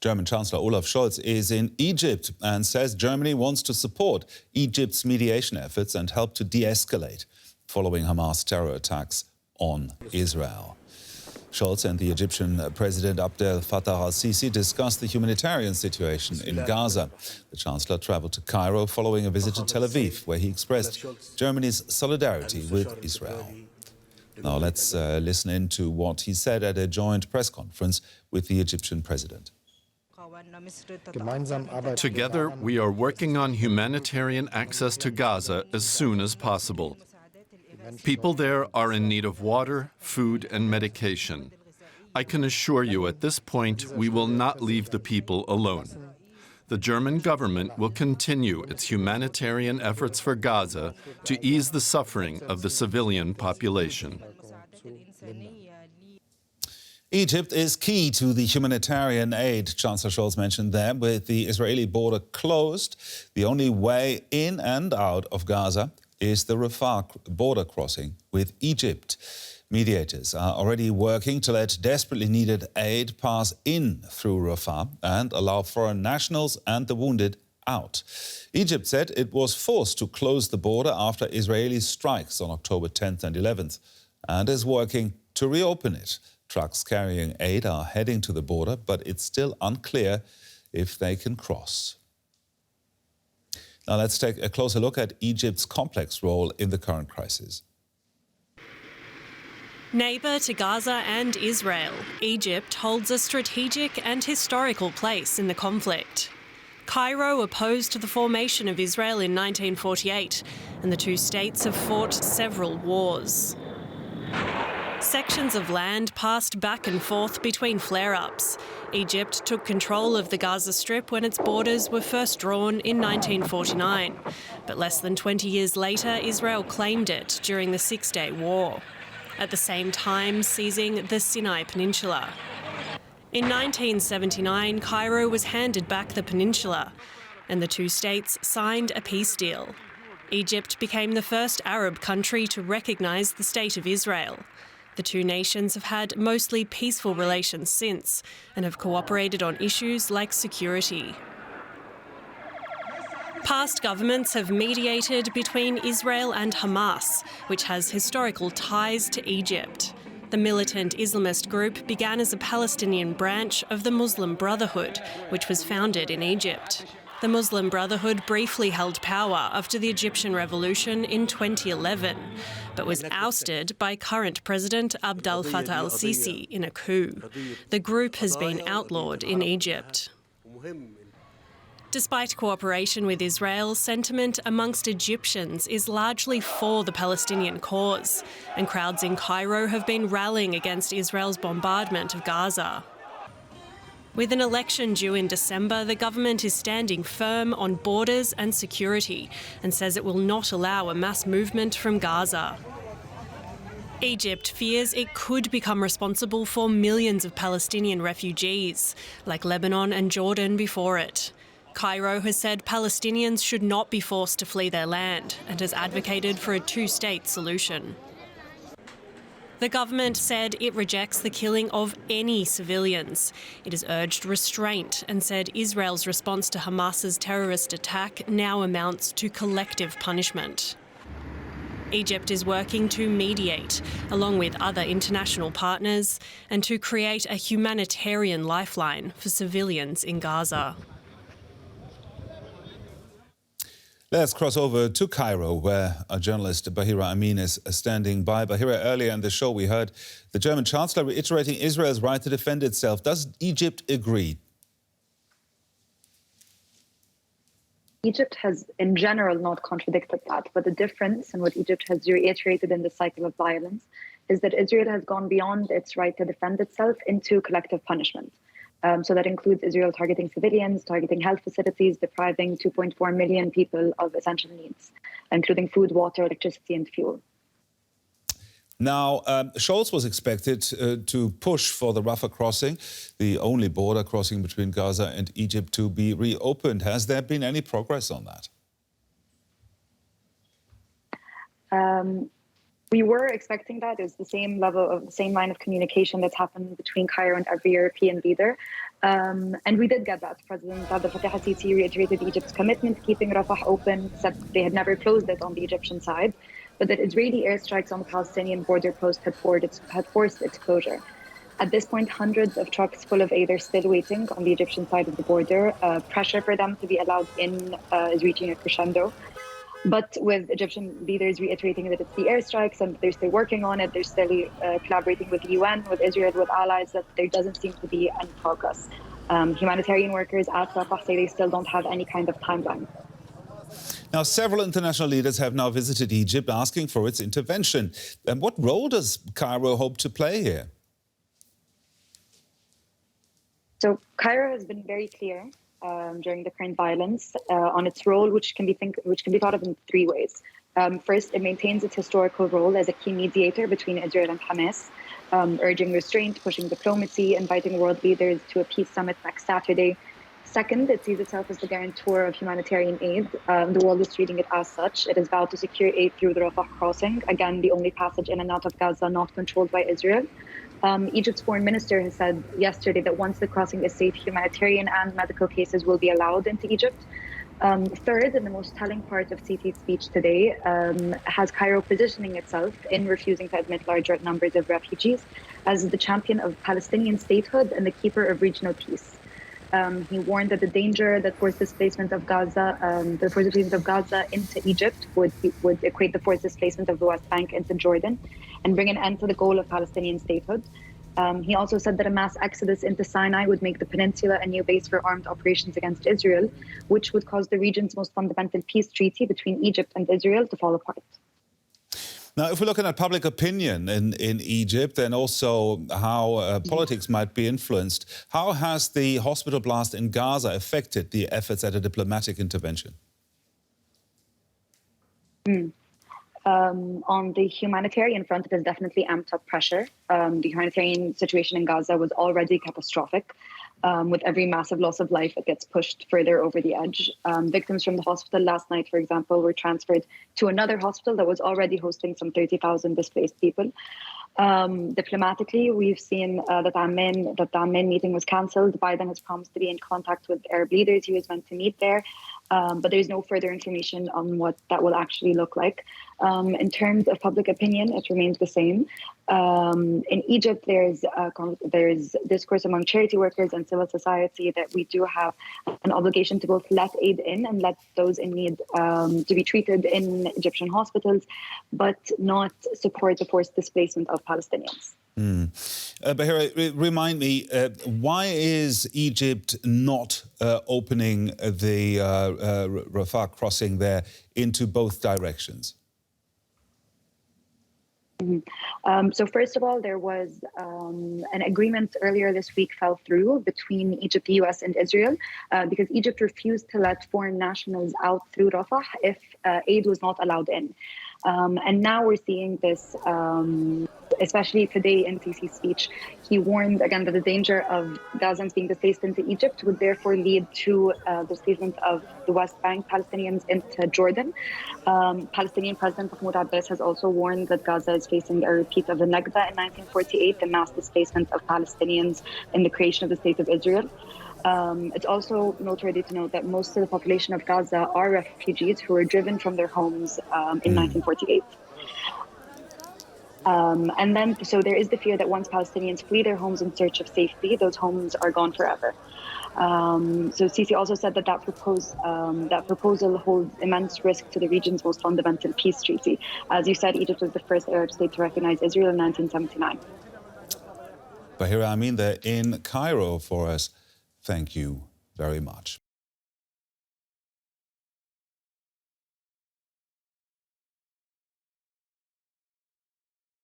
German Chancellor Olaf Scholz is in Egypt and says Germany wants to support Egypt's mediation efforts and help to de-escalate following Hamas terror attacks on Israel. Scholz and the Egyptian President Abdel Fattah al-Sissi discussed the humanitarian situation in Gaza. The Chancellor travelled to Cairo following a visit to Tel Aviv, where he expressed Germany's solidarity with Israel. Now let's listen in to what he said at a joint press conference with the Egyptian president. Together, we are working on humanitarian access to Gaza as soon as possible. People there are in need of water, food, and medication. I can assure you at this point we will not leave the people alone. The German government will continue its humanitarian efforts for Gaza to ease the suffering of the civilian population. Egypt is key to the humanitarian aid, Chancellor Scholz mentioned there. With the Israeli border closed, the only way in and out of Gaza is the Rafah border crossing with Egypt. Mediators are already working to let desperately needed aid pass in through Rafah and allow foreign nationals and the wounded out. Egypt said it was forced to close the border after Israeli strikes on October 10th and 11th and is working to reopen it. Trucks carrying aid are heading to the border, but it's still unclear if they can cross. Now let's take a closer look at Egypt's complex role in the current crisis. Neighbour to Gaza and Israel, Egypt holds a strategic and historical place in the conflict. Cairo opposed the formation of Israel in 1948, and the two states have fought several wars. Sections of land passed back and forth between flare-ups. Egypt took control of the Gaza Strip when its borders were first drawn in 1949. But less than 20 years later, Israel claimed it during the Six-Day War, at the same time seizing the Sinai Peninsula. In 1979, Cairo was handed back the peninsula, and the two states signed a peace deal. Egypt became the first Arab country to recognise the State of Israel. The two nations have had mostly peaceful relations since and have cooperated on issues like security. Past governments have mediated between Israel and Hamas, which has historical ties to Egypt. The militant Islamist group began as a Palestinian branch of the Muslim Brotherhood, which was founded in Egypt. The Muslim Brotherhood briefly held power after the Egyptian Revolution in 2011, but was ousted by current President Abdel Fattah al-Sissi in a coup. The group has been outlawed in Egypt. Despite cooperation with Israel, sentiment amongst Egyptians is largely for the Palestinian cause, and crowds in Cairo have been rallying against Israel's bombardment of Gaza. With an election due in December, the government is standing firm on borders and security and says it will not allow a mass movement from Gaza. Egypt fears it could become responsible for millions of Palestinian refugees, like Lebanon and Jordan before it. Cairo has said Palestinians should not be forced to flee their land and has advocated for a two-state solution. The government said it rejects the killing of any civilians. It has urged restraint and said Israel's response to Hamas's terrorist attack now amounts to collective punishment. Egypt is working to mediate, along with other international partners, and to create a humanitarian lifeline for civilians in Gaza. Let's cross over to Cairo, where our journalist Bahira Amin is standing by. Bahira, earlier in the show we heard the German Chancellor reiterating Israel's right to defend itself. Does Egypt agree? Egypt has, in general, not contradicted that. But the difference, and what Egypt has reiterated in the cycle of violence, is that Israel has gone beyond its right to defend itself into collective punishment. So that includes Israel targeting civilians, targeting health facilities, depriving 2.4 million people of essential needs, including food, water, electricity, and fuel. Now, Scholz was expected to push for the Rafah crossing, the only border crossing between Gaza and Egypt, to be reopened. Has there been any progress on that? We were expecting that. It's the same level of the same line of communication that's happened between Cairo and every European leader. And we did get that. President Abdel Fattah reiterated Egypt's commitment to keeping Rafah open, said they had never closed it on the Egyptian side, but that Israeli airstrikes on the Palestinian border post had forced its closure. At this point, hundreds of trucks full of aid are still waiting on the Egyptian side of the border. Pressure for them to be allowed in is reaching a crescendo. But with Egyptian leaders reiterating that it's the airstrikes and they're still working on it, they're still collaborating with the UN, with Israel, with allies, that there doesn't seem to be any progress. Humanitarian workers at Rafah say they still don't have any kind of timeline. Now, several international leaders have now visited Egypt asking for its intervention. What role does Cairo hope to play here? So Cairo has been very clear during the current violence on its role, which can be thought of in three ways. First, it maintains its historical role as a key mediator between Israel and Hamas, urging restraint, pushing diplomacy, inviting world leaders to a peace summit next Saturday. Second, it sees itself as the guarantor of humanitarian aid. The world is treating it as such. It has vowed to secure aid through the Rafah crossing, again, the only passage in and out of Gaza not controlled by Israel. Egypt's foreign minister has said yesterday that once the crossing is safe, humanitarian and medical cases will be allowed into Egypt. Third, and the most telling part of Sisi's speech today, has Cairo positioning itself in refusing to admit larger numbers of refugees as the champion of Palestinian statehood and the keeper of regional peace. He warned that the danger that forced displacement of Gaza, into Egypt would equate the forced displacement of the West Bank into Jordan and bring an end to the goal of Palestinian statehood. He also said that a mass exodus into Sinai would make the Peninsula a new base for armed operations against Israel, which would cause the region's most fundamental peace treaty between Egypt and Israel to fall apart. Now, if we're looking at public opinion in Egypt and also how politics might be influenced, how has the hospital blast in Gaza affected the efforts at a diplomatic intervention? On the humanitarian front, it has definitely amped up pressure. The humanitarian situation in Gaza was already catastrophic. With every massive loss of life, it gets pushed further over the edge. Victims from the hospital last night, for example, were transferred to another hospital that was already hosting some 30,000 displaced people. Diplomatically, we've seen that the Amman meeting was cancelled. Biden has promised to be in contact with Arab leaders he was meant to meet there. But there's no further information on what that will actually look like. In terms of public opinion, it remains the same. In Egypt, there's discourse among charity workers and civil society that we do have an obligation to both let aid in and let those in need to be treated in Egyptian hospitals, but not support the forced displacement of Palestinians. Bahira, remind me, why is Egypt not opening the Rafah crossing there into both directions? So first of all, there was an agreement earlier this week fell through between Egypt, the US, and Israel because Egypt refused to let foreign nationals out through Rafah if aid was not allowed in. And now we're seeing this, especially today in Sisi's speech. He warned again that the danger of Gazans being displaced into Egypt would therefore lead to displacement of the West Bank Palestinians into Jordan. Palestinian President Mahmoud Abbas has also warned that Gaza is facing a repeat of the Nakba in 1948, the mass displacement of Palestinians in the creation of the State of Israel. It's also noteworthy to note that most of the population of Gaza are refugees who were driven from their homes in 1948. And then, so there is the fear that once Palestinians flee their homes in search of safety, those homes are gone forever. So Sisi also said that that proposal holds immense risk to the region's most fundamental peace treaty. As you said, Egypt was the first Arab state to recognize Israel in 1979. Bahira Amin there in Cairo for us. Thank you very much.